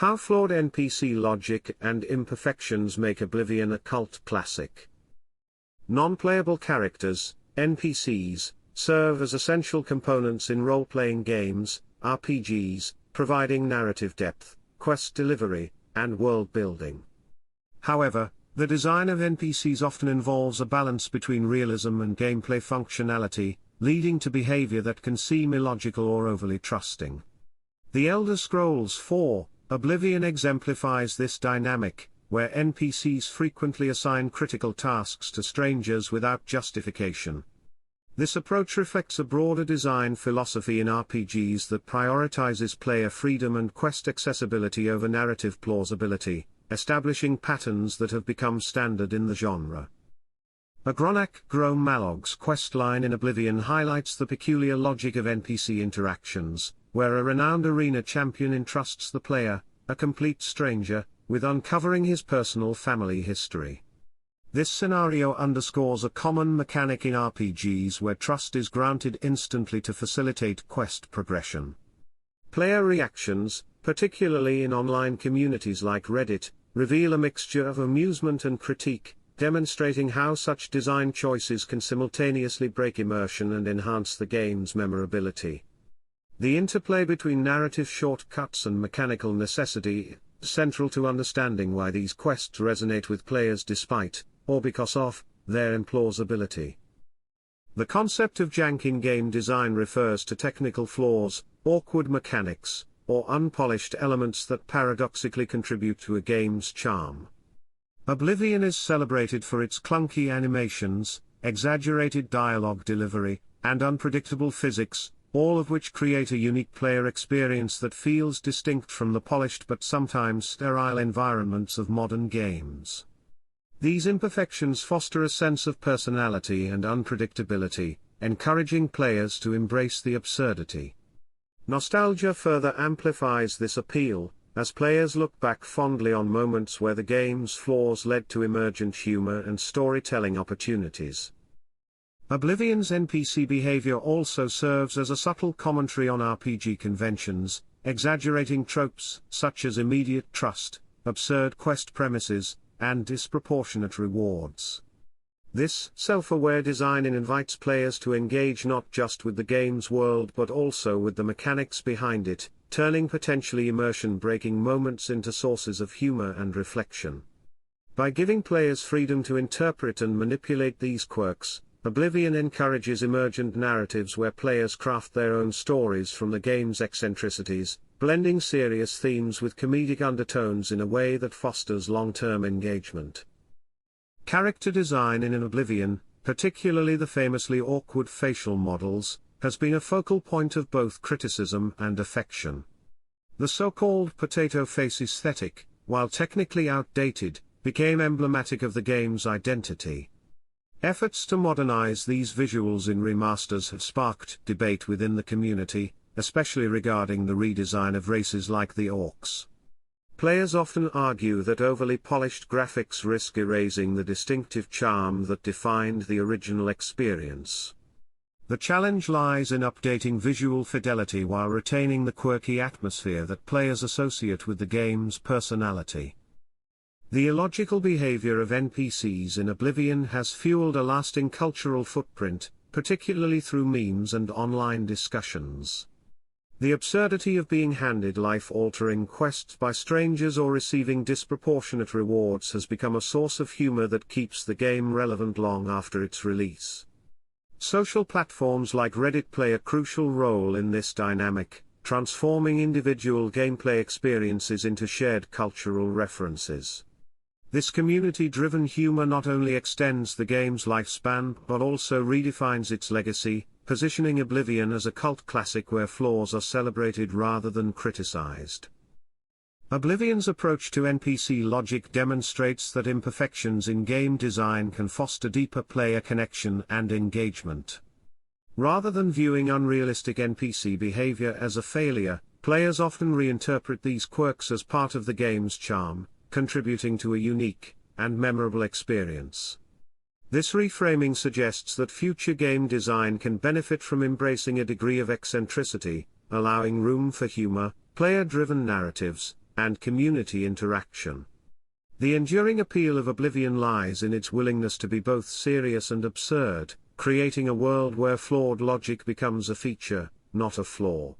How flawed NPC logic and imperfections make Oblivion a cult classic. Non-playable characters, NPCs, serve as essential components in role-playing games, RPGs, providing narrative depth, quest delivery, and world building. However, the design of NPCs often involves a balance between realism and gameplay functionality, leading to behavior that can seem illogical or overly trusting. The Elder Scrolls IV: Oblivion exemplifies this dynamic, where NPCs frequently assign critical tasks to strangers without justification. This approach reflects a broader design philosophy in RPGs that prioritizes player freedom and quest accessibility over narrative plausibility, establishing patterns that have become standard in the genre. Agronak Grom Malog's questline in Oblivion highlights the peculiar logic of NPC interactions, where a renowned arena champion entrusts the player, a complete stranger, with uncovering his personal family history. This scenario underscores a common mechanic in RPGs where trust is granted instantly to facilitate quest progression. Player reactions, particularly in online communities like Reddit, reveal a mixture of amusement and critique, demonstrating how such design choices can simultaneously break immersion and enhance the game's memorability. The interplay between narrative shortcuts and mechanical necessity is central to understanding why these quests resonate with players despite, or because of, their implausibility. The concept of jank in game design refers to technical flaws, awkward mechanics, or unpolished elements that paradoxically contribute to a game's charm. Oblivion is celebrated for its clunky animations, exaggerated dialogue delivery, and unpredictable physics, all of which create a unique player experience that feels distinct from the polished but sometimes sterile environments of modern games. These imperfections foster a sense of personality and unpredictability, encouraging players to embrace the absurdity. Nostalgia further amplifies this appeal, as players look back fondly on moments where the game's flaws led to emergent humor and storytelling opportunities. Oblivion's NPC behavior also serves as a subtle commentary on RPG conventions, exaggerating tropes such as immediate trust, absurd quest premises, and disproportionate rewards. This self-aware design invites players to engage not just with the game's world but also with the mechanics behind it, turning potentially immersion-breaking moments into sources of humor and reflection. By giving players freedom to interpret and manipulate these quirks, Oblivion encourages emergent narratives where players craft their own stories from the game's eccentricities, blending serious themes with comedic undertones in a way that fosters long-term engagement. Character design in Oblivion, particularly the famously awkward facial models, has been a focal point of both criticism and affection. The so-called potato face aesthetic, while technically outdated, became emblematic of the game's identity. Efforts to modernize these visuals in remasters have sparked debate within the community, especially regarding the redesign of races like the orcs. Players often argue that overly polished graphics risk erasing the distinctive charm that defined the original experience. The challenge lies in updating visual fidelity while retaining the quirky atmosphere that players associate with the game's personality. The illogical behavior of NPCs in Oblivion has fueled a lasting cultural footprint, particularly through memes and online discussions. The absurdity of being handed life-altering quests by strangers or receiving disproportionate rewards has become a source of humor that keeps the game relevant long after its release. Social platforms like Reddit play a crucial role in this dynamic, transforming individual gameplay experiences into shared cultural references. This community-driven humor not only extends the game's lifespan but also redefines its legacy, positioning Oblivion as a cult classic where flaws are celebrated rather than criticized. Oblivion's approach to NPC logic demonstrates that imperfections in game design can foster deeper player connection and engagement. Rather than viewing unrealistic NPC behavior as a failure, players often reinterpret these quirks as part of the game's charm, contributing to a unique and memorable experience. This reframing suggests that future game design can benefit from embracing a degree of eccentricity, allowing room for humor, player-driven narratives, and community interaction. The enduring appeal of Oblivion lies in its willingness to be both serious and absurd, creating a world where flawed logic becomes a feature, not a flaw.